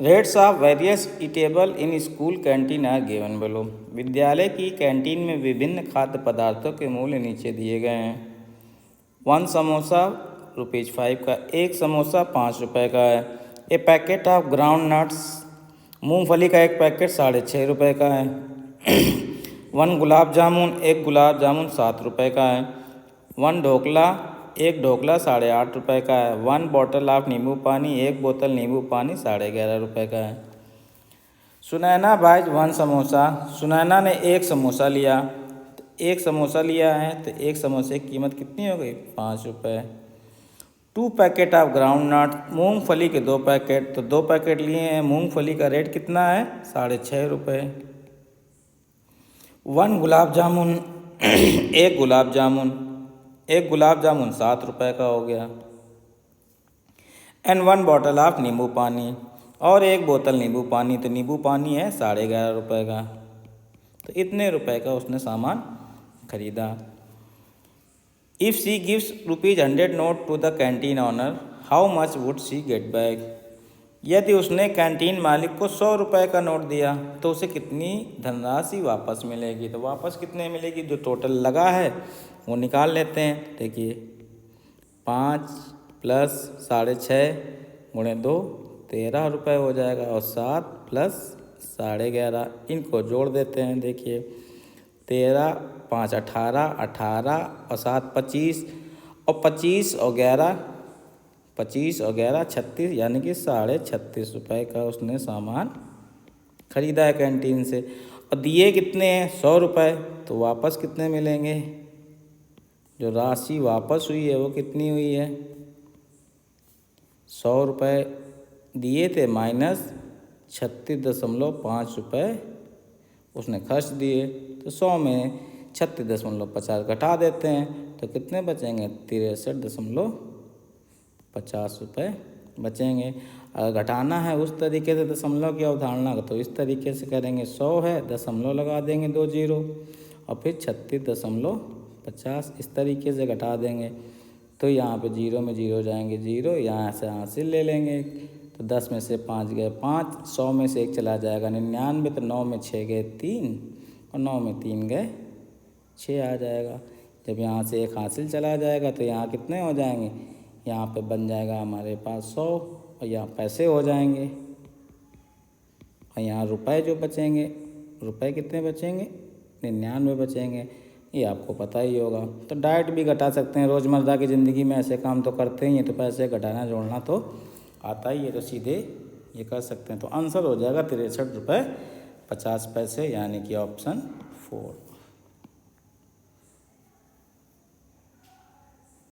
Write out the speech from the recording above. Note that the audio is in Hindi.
Rates of various eatable in school canteen are given below. विद्यालय की कैंटीन में विभिन्न खाद्य पदार्थों के मूल्य नीचे दिए गए हैं। 1 समोसा ₹5 का, 1 समोसा 5 रुपये का है। ए पैकेट ऑफ ग्राउंड नट्स, मूंगफली का एक पैकेट ₹6.5 का है। 1 गुलाब जामुन, एक गुलाब जामुन 7 रुपये का है। 1 ढोकला, एक ढोकला ₹8.5 का है। 1 बॉटल ऑफ नींबू पानी, एक बोतल नींबू पानी ₹11.5 का है। सुनैना बाइज 1 समोसा। सुनैना ने एक समोसा लिया, तो एक समोसा लिया है तो एक समोसे की कीमत कितनी हो गई? 5 रुपये। 2 पैकेट ऑफ ग्राउंड नट, मूँगफली के 2 पैकेट, तो 2 पैकेट लिए हैं। मूँगफली का रेट कितना है? ₹6.5। 1 गुलाब जामुन, एक गुलाब जामुन, एक गुलाब जामुन 7 रुपये का हो गया। एंड 1 बॉटल ऑफ नींबू पानी, और एक बोतल नींबू पानी, तो नींबू पानी है ₹11.5 का। तो इतने रुपए का उसने सामान खरीदा। If she gives ₹100 note to the canteen owner, how much would she get back? यदि उसने कैंटीन मालिक को ₹100 का नोट दिया तो उसे कितनी धनराशि वापस मिलेगी? तो वापस कितने मिलेगी? जो टोटल लगा है वो निकाल लेते हैं। देखिए 5 + 6.5 × 2 ₹13 हो जाएगा, और 7 + 11.5 इनको जोड़ देते हैं। देखिए 13, 5 18, 18 और 7 25, और 25 और 11 36, यानी कि ₹36.5 का उसने सामान खरीदा है कैंटीन से। और दिए कितने हैं? ₹100। तो वापस कितने मिलेंगे? जो राशि वापस हुई है वो कितनी हुई है? ₹100 दिए थे माइनस ₹36.5 उसने खर्च दिए, तो 100 में 36.50 घटा देते हैं तो कितने बचेंगे? ₹63.50 बचेंगे। अगर घटाना है उस तरीके से दशमलव की अवधारणा का, तो इस तरीके से करेंगे। 100 है, दशमलव लगा देंगे 2 जीरो, और फिर 36.50 इस तरीके से घटा देंगे। तो यहाँ पे जीरो में जीरो जाएंगे जीरो, यहाँ से हासिल ले लेंगे। तो 10 में से 5 गए 5, 100 में से 1 चला जाएगा 99, तो 9 में 6 गए 3, और 9 में 3 गए 6 आ जाएगा। जब यहाँ से 1 हासिल चला जाएगा तो यहाँ कितने हो जाएंगे? यहाँ पे बन जाएगा हमारे पास 100, और यहाँ पैसे हो जाएंगे, और यहाँ रुपए जो बचेंगे, रुपए कितने बचेंगे? 99 बचेंगे। ये आपको पता ही होगा। तो डाइट भी घटा सकते हैं, रोज़मर्रा की ज़िंदगी में ऐसे काम तो करते ही हैं, तो पैसे घटाना जोड़ना तो आता ही है, तो सीधे ये कर सकते हैं। तो आंसर हो जाएगा ₹63.50, यानी कि ऑप्शन 4।